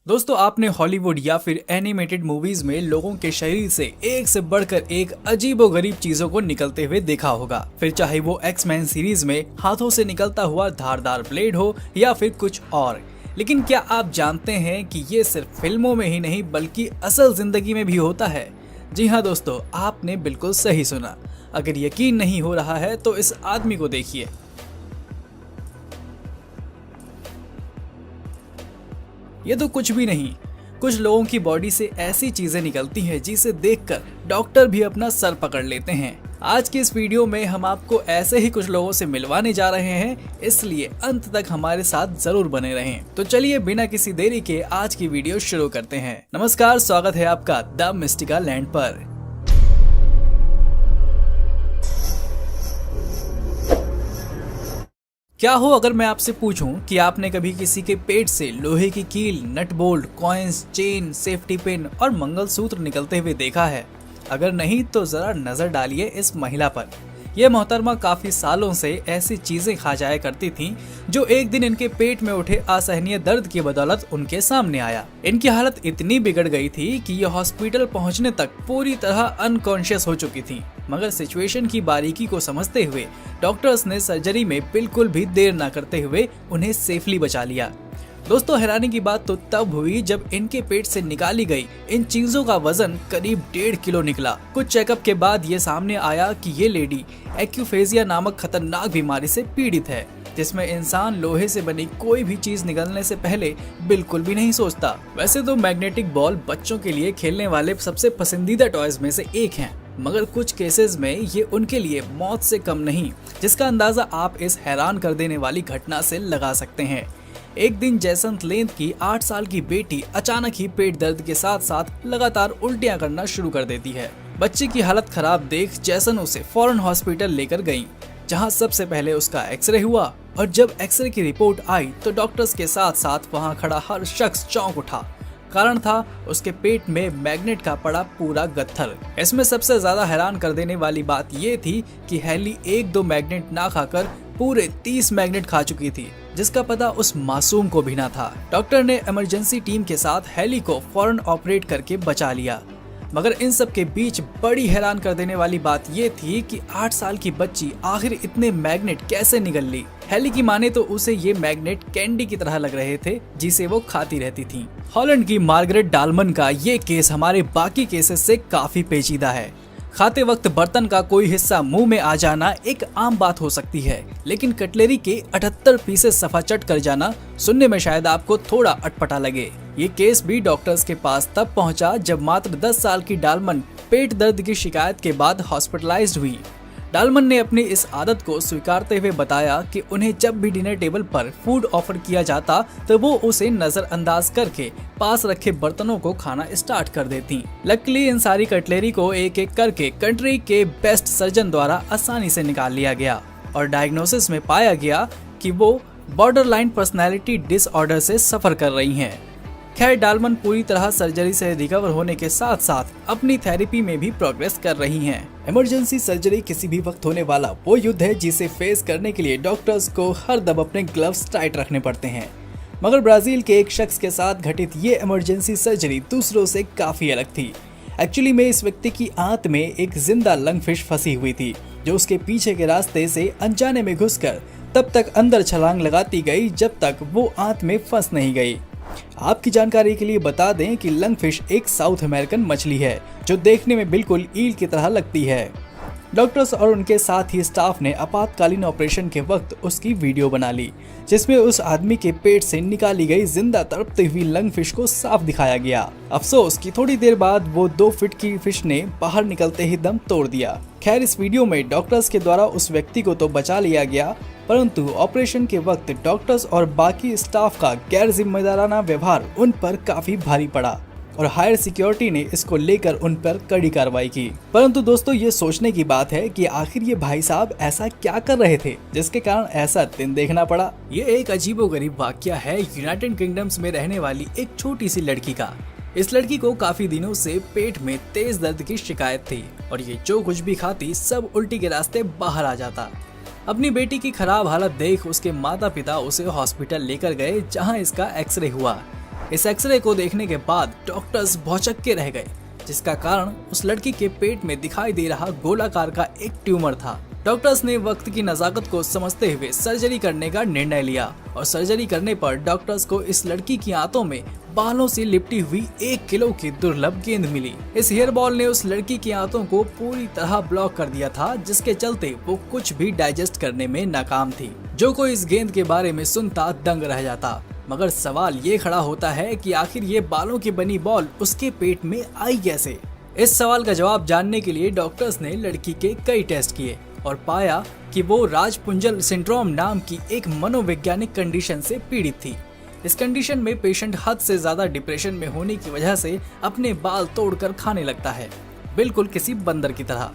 दोस्तों आपने हॉलीवुड या फिर एनिमेटेड मूवीज में लोगों के शरीर से एक से बढ़कर एक अजीबोगरीब चीजों को निकलते हुए देखा होगा। फिर चाहे वो एक्स-मैन सीरीज में हाथों से निकलता हुआ धारदार ब्लेड हो या फिर कुछ और। लेकिन क्या आप जानते हैं कि ये सिर्फ फिल्मों में ही नहीं बल्कि असल जिंदगी में भी होता है? जी हाँ दोस्तों, आपने बिल्कुल सही सुना। अगर यकीन नहीं हो रहा है तो इस आदमी को देखिए। ये तो कुछ भी नहीं, कुछ लोगों की बॉडी से ऐसी चीजें निकलती हैं जिसे देखकर डॉक्टर भी अपना सर पकड़ लेते हैं। आज की इस वीडियो में हम आपको ऐसे ही कुछ लोगों से मिलवाने जा रहे हैं, इसलिए अंत तक हमारे साथ जरूर बने रहें। तो चलिए बिना किसी देरी के आज की वीडियो शुरू करते हैं। नमस्कार, स्वागत है आपका द मिस्टिका लैंड पर। क्या हो अगर मैं आपसे पूछूं कि आपने कभी किसी के पेट से लोहे की कील, nut bolt, coins, chain, safety pin और मंगलसूत्र निकलते हुए देखा है? अगर नहीं तो जरा नजर डालिए इस महिला पर। यह मोहतरमा काफी सालों से ऐसी चीजें खा जाया करती थीं जो एक दिन इनके पेट में उठे असहनीय दर्द की बदौलत उनके सामने आया। इनकी हालत इतनी बिगड़ गई थी कि ये हॉस्पिटल पहुंचने तक पूरी तरह अनकॉन्शियस हो चुकी थी। मगर सिचुएशन की बारीकी को समझते हुए डॉक्टर्स ने सर्जरी में बिल्कुल भी देर न करते हुए उन्हें सेफली बचा लिया। दोस्तों हैरानी की बात तो तब हुई जब इनके पेट से निकाली गई इन चीजों का वजन करीब 1.5 किलो निकला। कुछ चेकअप के बाद ये सामने आया कि ये लेडी एक्यूफेजिया नामक खतरनाक बीमारी से पीड़ित है, जिसमें इंसान लोहे से बनी कोई भी चीज निकलने से पहले बिल्कुल भी नहीं सोचता। वैसे तो मैग्नेटिक बॉल बच्चों के लिए खेलने वाले सबसे पसंदीदा टॉयज में से एक हैं, मगर कुछ केसेस में ये उनके लिए मौत से कम नहीं, जिसका अंदाजा आप इस हैरान कर देने वाली घटना से लगा सकते हैं। एक दिन जैसन लेंथ की 8 साल की बेटी अचानक ही पेट दर्द के साथ साथ लगातार उल्टियां करना शुरू कर देती है। बच्चे की हालत खराब देख जैसन उसे फौरन हॉस्पिटल लेकर गई, जहां सबसे पहले उसका एक्सरे हुआ। और जब एक्सरे की रिपोर्ट आई तो डॉक्टर्स के साथ साथ वहां खड़ा हर शख्स चौंक उठा। कारण था उसके पेट में मैग्नेट का पड़ा पूरा गत्थर। इसमें सबसे ज्यादा हैरान कर देने वाली बात ये थी कि हैली 1-2 मैग्नेट ना खाकर पूरे 30 मैग्नेट खा चुकी थी, जिसका पता उस मासूम को भी ना था। डॉक्टर ने इमरजेंसी टीम के साथ हैली को फौरन ऑपरेट करके बचा लिया। मगर इन सब के बीच बड़ी हैरान कर देने वाली बात ये थी कि 8 साल की बच्ची आखिर इतने मैग्नेट कैसे निगल ली। हैली की माने तो उसे ये मैग्नेट कैंडी की तरह लग रहे थे, जिसे वो खाती रहती थी। हॉलैंड की मार्गरेट डालमन का ये केस हमारे बाकी केसेस से काफी पेचीदा है। खाते वक्त बर्तन का कोई हिस्सा मुंह में आ जाना एक आम बात हो सकती है, लेकिन कटलेरी के 78 पीसेस सफाचट कर जाना सुनने में शायद आपको थोड़ा अटपटा लगे। ये केस भी डॉक्टर्स के पास तब पहुंचा जब मात्र 10 साल की डालमन पेट दर्द की शिकायत के बाद हॉस्पिटलाइज्ड हुई। डालमन ने अपनी इस आदत को स्वीकारते हुए बताया कि उन्हें जब भी डिनर टेबल पर फूड ऑफर किया जाता तो वो उसे नजरअंदाज करके पास रखे बर्तनों को खाना स्टार्ट कर देती। लकीली इन सारी कटलेरी को एक एक करके कंट्री के बेस्ट सर्जन द्वारा आसानी से निकाल लिया गया और डायग्नोसिस में पाया गया कि वो बॉर्डरलाइन पर्सनैलिटी डिसऑर्डर से सफर कर रही हैं। खैर डालमन पूरी तरह सर्जरी से रिकवर होने के साथ साथ अपनी थेरेपी में भी प्रोग्रेस कर रही हैं। इमरजेंसी सर्जरी किसी भी वक्त होने वाला वो युद्ध है जिसे फेस करने के लिए डॉक्टर्स को हर दम अपने ग्लव्स टाइट रखने पड़ते हैं। मगर ब्राजील के एक शख्स के साथ घटित ये इमरजेंसी सर्जरी दूसरों से काफी अलग थी। एक्चुअली में इस व्यक्ति की आंत में एक जिंदा लंगफिश फंसी हुई थी, जो उसके पीछे के रास्ते से अनजाने में घुसकर तब तक अंदर छलांग लगाती गई जब तक वो आंत में फंस नहीं गई। आपकी जानकारी के लिए बता दें कि लंगफिश एक साउथ अमेरिकन मछली है जो देखने में बिल्कुल ईल की तरह लगती है। डॉक्टर्स और उनके साथ ही स्टाफ ने आपातकालीन ऑपरेशन के वक्त उसकी वीडियो बना ली, जिसमें उस आदमी के पेट से निकाली गई जिंदा तड़पती हुई लंगफिश को साफ दिखाया गया। अफसोस कि थोड़ी देर बाद वो 2 फीट की फिश ने बाहर निकलते ही दम तोड़ दिया। खैर इस वीडियो में डॉक्टर्स के द्वारा उस व्यक्ति को तो बचा लिया गया, परंतु ऑपरेशन के वक्त डॉक्टर्स और बाकी स्टाफ का गैर जिम्मेदाराना व्यवहार उन पर काफी भारी पड़ा और हायर सिक्योरिटी ने इसको लेकर उन पर कड़ी कार्रवाई की। परंतु दोस्तों ये सोचने की बात है कि आखिर ये भाई साहब ऐसा क्या कर रहे थे जिसके कारण ऐसा दिन देखना पड़ा। ये एक अजीबोगरीब वाकया है यूनाइटेड किंगडम्स में रहने वाली एक छोटी सी लड़की का। इस लड़की को काफी दिनों से पेट में तेज दर्द की शिकायत थी और ये जो कुछ भी खाती सब उल्टी के रास्ते बाहर आ जाता। अपनी बेटी की खराब हालत देख उसके माता पिता उसे हॉस्पिटल लेकर गए, जहां इसका एक्सरे हुआ। इस एक्सरे को देखने के बाद डॉक्टर्स भौचक्के रह गए, जिसका कारण उस लड़की के पेट में दिखाई दे रहा गोलाकार का एक ट्यूमर था। डॉक्टर्स ने वक्त की नजाकत को समझते हुए सर्जरी करने का निर्णय लिया और सर्जरी करने पर डॉक्टर्स को इस लड़की की आंतों में बालों से लिपटी हुई 1 किलो की दुर्लभ गेंद मिली। इस हेयर बॉल ने उस लड़की की आंतों को पूरी तरह ब्लॉक कर दिया था, जिसके चलते वो कुछ भी डाइजेस्ट करने में नाकाम थी। जो कोई इस गेंद के बारे में सुनता दंग रह जाता। मगर सवाल ये खड़ा होता है कि आखिर ये बालों की बनी बॉल उसके पेट में आई कैसे? इस सवाल का जवाब जानने के लिए डॉक्टर्स ने लड़की के कई टेस्ट किए और पाया कि वो राजपुंजल सिंड्रोम नाम की एक मनोवैज्ञानिक कंडीशन से पीड़ित थी। इस कंडीशन में पेशेंट हद से ज्यादा डिप्रेशन में होने की वजह से अपने बाल तोड़कर खाने लगता है, बिल्कुल किसी बंदर की तरह।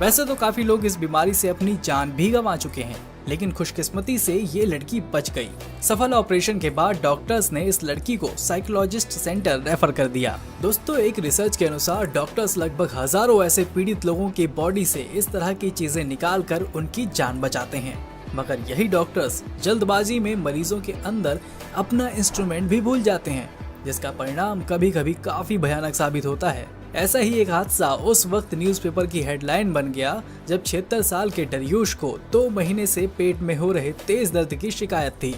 वैसे तो काफी लोग इस बीमारी से अपनी जान भी गंवा चुके हैं, लेकिन खुशकिस्मती से ये लड़की बच गई। सफल ऑपरेशन के बाद डॉक्टर्स ने इस लड़की को साइकोलॉजिस्ट सेंटर रेफर कर दिया। दोस्तों, एक रिसर्च के अनुसार डॉक्टर्स लगभग हजारों ऐसे पीड़ित लोगों की बॉडी से इस तरह की चीजें निकाल कर उनकी जान बचाते हैं, मगर यही डॉक्टर्स जल्दबाजी में मरीजों के अंदर अपना इंस्ट्रूमेंट भी भूल जाते हैं, जिसका परिणाम कभी कभी काफी भयानक साबित होता है। ऐसा ही एक हादसा उस वक्त न्यूज़पेपर की हेडलाइन बन गया जब 76 साल के डरियूश को 2 महीने से पेट में हो रहे तेज दर्द की शिकायत थी।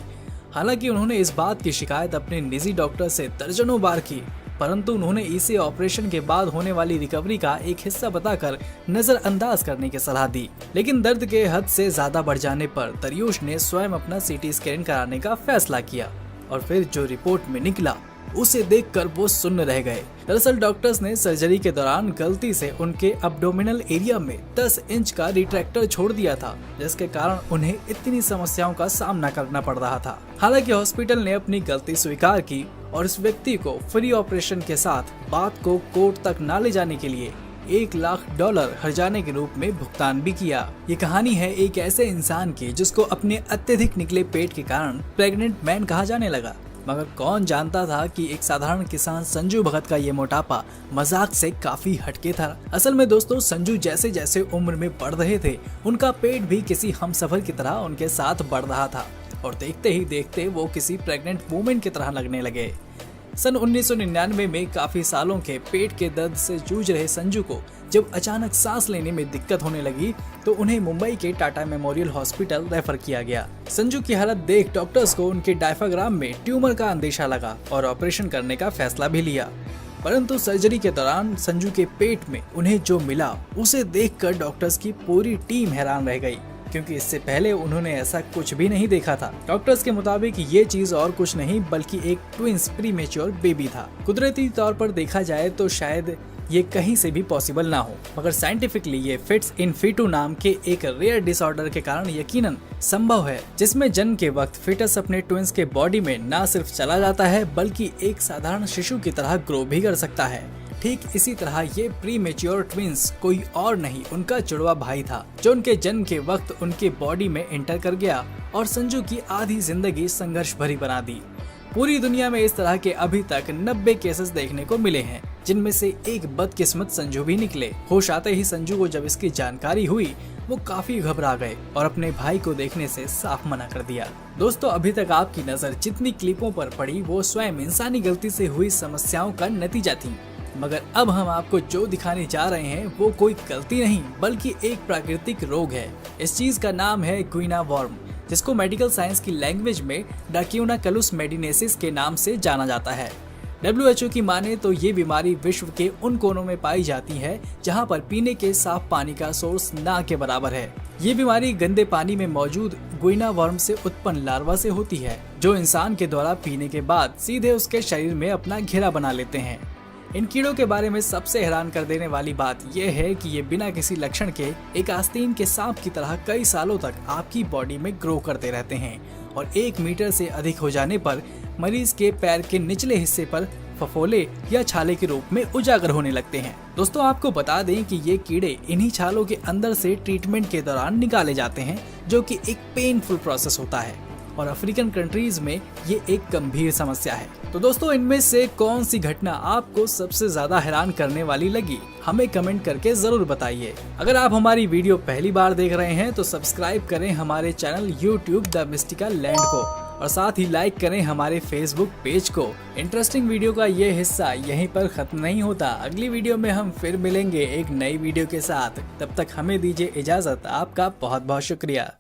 हालांकि उन्होंने इस बात की शिकायत अपने निजी डॉक्टर से दर्जनों बार की, परंतु उन्होंने इसे ऑपरेशन के बाद होने वाली रिकवरी का एक हिस्सा बताकर नजरअंदाज करने की सलाह दी। लेकिन दर्द के हद से ज्यादा बढ़ जाने पर दरियूश ने स्वयं अपना CT स्कैन कराने का फैसला किया और फिर जो रिपोर्ट में निकला उसे देखकर वो सुन्न रह गए। दरअसल डॉक्टर्स ने सर्जरी के दौरान गलती से उनके एब्डोमिनल एरिया में 10 इंच का रिट्रैक्टर छोड़ दिया था, जिसके कारण उन्हें इतनी समस्याओं का सामना करना पड़ रहा था। हालांकि हॉस्पिटल ने अपनी गलती स्वीकार की और इस व्यक्ति को फ्री ऑपरेशन के साथ बात को कोर्ट तक न ले जाने के लिए $1 लाख हर्जाने के रूप में भुगतान भी किया। ये कहानी है एक ऐसे इंसान की जिसको अपने अत्यधिक निकले पेट के कारण प्रेग्नेंट मैन कहा जाने लगा। मगर कौन जानता था कि एक साधारण किसान संजू भगत का ये मोटापा मजाक से काफी हटके था। असल में दोस्तों, संजू जैसे जैसे उम्र में बढ़ रहे थे, उनका पेट भी किसी हमसफर की तरह उनके साथ बढ़ रहा था और देखते ही देखते वो किसी प्रेग्नेंट वुमेन की तरह लगने लगे। सन 1999 में काफी सालों के पेट के दर्द से जूझ रहे संजू को जब अचानक सांस लेने में दिक्कत होने लगी तो उन्हें मुंबई के टाटा मेमोरियल हॉस्पिटल रेफर किया गया। संजू की हालत देख डॉक्टर्स को उनके डायफ्राम में ट्यूमर का अंदेशा लगा और ऑपरेशन करने का फैसला भी लिया। परंतु सर्जरी के दौरान संजू के पेट में उन्हें जो मिला उसे देखकर डॉक्टर्स की पूरी टीम हैरान रह गई, क्योंकि इससे पहले उन्होंने ऐसा कुछ भी नहीं देखा था। डॉक्टर्स के मुताबिक ये चीज और कुछ नहीं बल्कि एक ट्विंस प्रीमेच्योर बेबी था। कुदरती तौर पर देखा जाए तो शायद ये कहीं से भी पॉसिबल ना हो, मगर साइंटिफिकली ये फिट्स इन फीटू नाम के एक रेयर डिसऑर्डर के कारण यकीनन संभव है, जिसमें जन्म के वक्त फिटस अपने ट्विंस के बॉडी में न सिर्फ चला जाता है बल्कि एक साधारण शिशु की तरह ग्रो भी कर सकता है। ठीक इसी तरह ये प्रीमेच्योर ट्विंस कोई और नहीं उनका जुड़वा भाई था, जो उनके जन्म के वक्त उनके बॉडी में एंटर कर गया और संजू की आधी जिंदगी संघर्ष भरी बना दी। पूरी दुनिया में इस तरह के अभी तक 90 केसेस देखने को मिले हैं, जिनमें से एक बदकिस्मत संजू भी निकले। होश आते ही संजू को जब इसकी जानकारी हुई वो काफी घबरा गए और अपने भाई को देखने से साफ मना कर दिया। दोस्तों, अभी तक आपकी नजर जितनी क्लिपों पर पड़ी वो स्वयं इंसानी गलती से हुई समस्याओं का नतीजा थी, मगर अब हम आपको जो दिखाने जा रहे हैं वो कोई गलती नहीं बल्कि एक प्राकृतिक रोग है। इस चीज का नाम है गुइना वॉर्म, जिसको मेडिकल साइंस की लैंग्वेज में ड्रैक्यूनाकलुस मेडिनेसिस के नाम से जाना जाता है। WHO की माने तो ये बीमारी विश्व के उन कोनों में पाई जाती है जहां पर पीने के साफ पानी का सोर्स ना के बराबर है। ये बीमारी गंदे पानी में मौजूद गुइना वर्म से उत्पन्न लार्वा से होती है, जो इंसान के द्वारा पीने के बाद सीधे उसके शरीर में अपना घेरा बना लेते हैं। इन कीड़ों के बारे में सबसे हैरान कर देने वाली बात यह है कि ये बिना किसी लक्षण के एक आस्तीन के सांप की तरह कई सालों तक आपकी बॉडी में ग्रो करते रहते हैं और 1 मीटर से अधिक हो जाने पर मरीज के पैर के निचले हिस्से पर फफोले या छाले के रूप में उजागर होने लगते हैं। दोस्तों, आपको बता दें कि ये कीड़े इन्हीं छालों के अंदर से ट्रीटमेंट के दौरान निकाले जाते हैं, जो कि एक पेनफुल प्रोसेस होता है और अफ्रीकन कंट्रीज में ये एक गंभीर समस्या है। तो दोस्तों, इनमें से कौन सी घटना आपको सबसे ज्यादा हैरान करने वाली लगी, हमें कमेंट करके जरूर बताइए। अगर आप हमारी वीडियो पहली बार देख रहे हैं तो सब्सक्राइब करें हमारे channel YouTube the mystical land को और साथ ही लाइक करें हमारे फेसबुक पेज को। इंटरेस्टिंग वीडियो का ये हिस्सा यहीं पर खत्म नहीं होता। अगली वीडियो में हम फिर मिलेंगे एक नई वीडियो के साथ। तब तक हमें दीजिए इजाजत। आपका बहुत बहुत शुक्रिया।